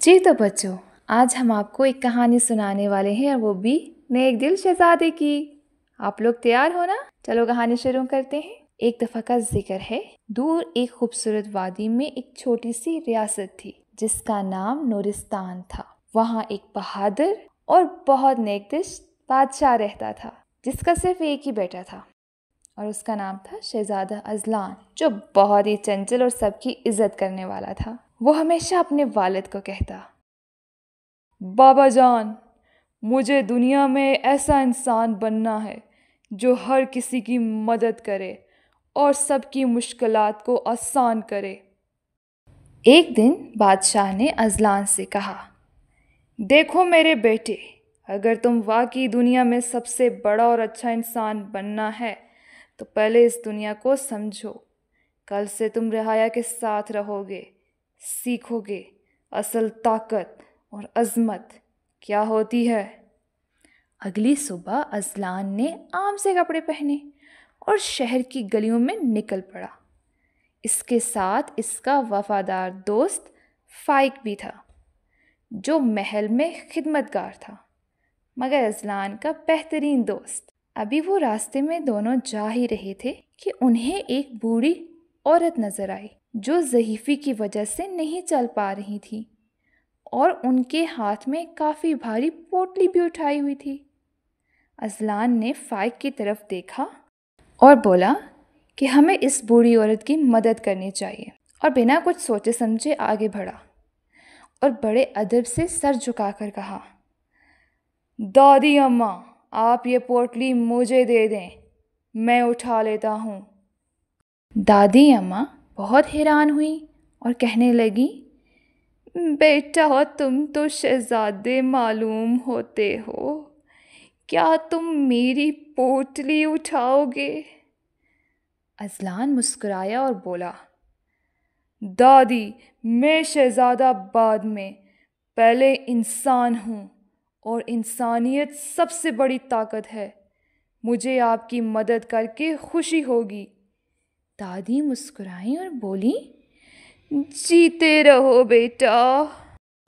जी तो बच्चों, आज हम आपको एक कहानी सुनाने वाले हैं और वो भी नेक दिल शहजादे की। आप लोग तैयार हो ना? चलो कहानी शुरू करते हैं। एक दफ़ा का जिक्र है। दूर एक खूबसूरत वादी में एक छोटी सी रियासत थी जिसका नाम नूरिस्तान था। वहाँ एक बहादुर और बहुत नेक दिल बादशाह रहता था जिसका सिर्फ एक ही बेटा था और उसका नाम था शहजादा अजलान, जो बहुत ही चंचल और सबकी इज्जत करने वाला था। वो हमेशा अपने वालिद को कहता, बाबा जान, मुझे दुनिया में ऐसा इंसान बनना है जो हर किसी की मदद करे और सबकी मुश्किलात को आसान करे। एक दिन बादशाह ने अजलान से कहा, देखो मेरे बेटे, अगर तुम वाकई दुनिया में सबसे बड़ा और अच्छा इंसान बनना है तो पहले इस दुनिया को समझो। कल से तुम रियाया के साथ रहोगे, सीखोगे असल ताकत और अजमत क्या होती है। अगली सुबह अजलान ने आम से कपड़े पहने और शहर की गलियों में निकल पड़ा। इसके साथ इसका वफादार दोस्त फाइक भी था, जो महल में खिदमतगार था, मगर अजलान का बेहतरीन दोस्त। अभी वो रास्ते में दोनों जा ही रहे थे कि उन्हें एक बूढ़ी औरत नजर आई जो ज़ईफ़ी की वजह से नहीं चल पा रही थी और उनके हाथ में काफ़ी भारी पोटली भी उठाई हुई थी। अजलान ने फाइक की तरफ देखा और बोला कि हमें इस बूढ़ी औरत की मदद करनी चाहिए, और बिना कुछ सोचे समझे आगे बढ़ा और बड़े अदब से सर झुकाकर कहा, दादी अम्मा, आप ये पोटली मुझे दे दें, मैं उठा लेता हूँ। दादी अम्मा बहुत हैरान हुई और कहने लगी, बेटा, तुम तो शहजादे मालूम होते हो, क्या तुम मेरी पोटली उठाओगे? अजलान मुस्कुराया और बोला, दादी, मैं शहजादा बाद में, पहले इंसान हूँ और इंसानियत सबसे बड़ी ताकत है। मुझे आपकी मदद करके खुशी होगी। दादी मुस्कुराई और बोली, जीते रहो बेटा,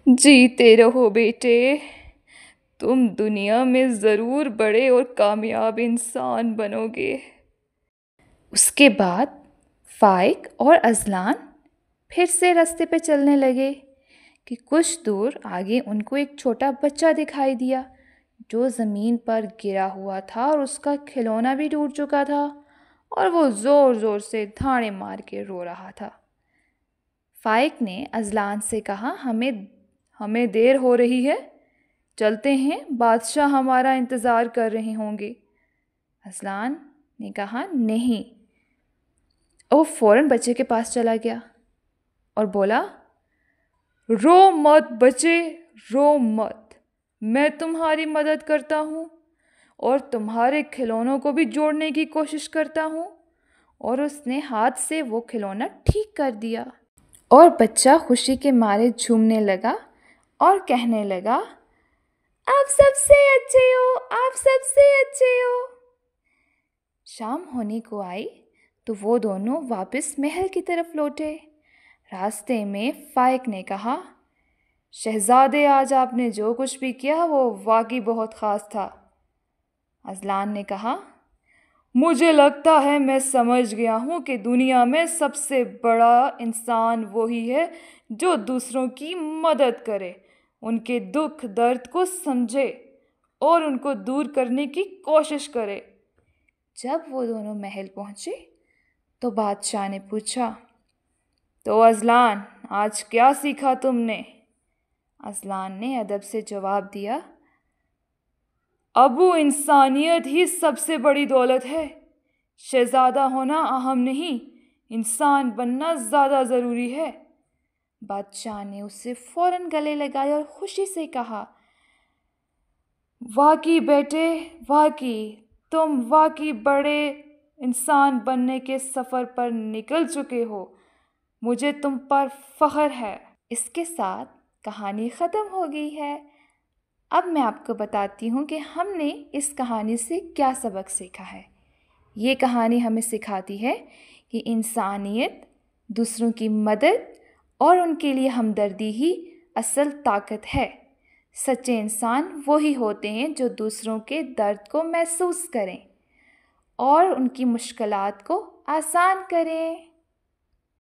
जीते रहो बेटे, तुम दुनिया में ज़रूर बड़े और कामयाब इंसान बनोगे। उसके बाद फाइक और अजलान फिर से रास्ते पे चलने लगे कि कुछ दूर आगे उनको एक छोटा बच्चा दिखाई दिया जो ज़मीन पर गिरा हुआ था और उसका खिलौना भी टूट चुका था और वो ज़ोर ज़ोर से धाड़े मार के रो रहा था। फाइक ने अजलान से कहा, हमें देर हो रही है, चलते हैं, बादशाह हमारा इंतज़ार कर रहे होंगे। अजलान ने कहा, नहीं। वो फ़ौरन बच्चे के पास चला गया और बोला, रो मत बच्चे, रो मत, मैं तुम्हारी मदद करता हूँ और तुम्हारे खिलौनों को भी जोड़ने की कोशिश करता हूँ। और उसने हाथ से वो खिलौना ठीक कर दिया और बच्चा खुशी के मारे झूमने लगा और कहने लगा, आप सबसे अच्छे हो, आप सबसे अच्छे हो। शाम होने को आई तो वो दोनों वापस महल की तरफ लौटे। रास्ते में फाइक ने कहा, शहजादे, आज आपने जो कुछ भी किया वो वाकई बहुत ख़ास था। अजलान ने कहा, मुझे लगता है मैं समझ गया हूँ कि दुनिया में सबसे बड़ा इंसान वही है जो दूसरों की मदद करे, उनके दुख दर्द को समझे और उनको दूर करने की कोशिश करे। जब वो दोनों महल पहुँचे तो बादशाह ने पूछा, तो अजलान, आज क्या सीखा तुमने? अजलान ने अदब से जवाब दिया, अबू, इंसानियत ही सबसे बड़ी दौलत है। शहजादा होना अहम नहीं, इंसान बनना ज़्यादा ज़रूरी है। बादशाह ने उसे फ़ौरन गले लगाया और खुशी से कहा, वाकई बेटे, वाकई तुम वाकई बड़े इंसान बनने के सफ़र पर निकल चुके हो, मुझे तुम पर फ़ख्र है। इसके साथ कहानी ख़त्म हो गई है। अब मैं आपको बताती हूँ कि हमने इस कहानी से क्या सबक सीखा है। ये कहानी हमें सिखाती है कि इंसानियत, दूसरों की मदद और उनके लिए हमदर्दी ही اصل طاقت ہے۔ سچے انسان وہی ہوتے ہیں جو دوسروں کے درد کو محسوس کریں اور ان کی مشکلات کو آسان کریں۔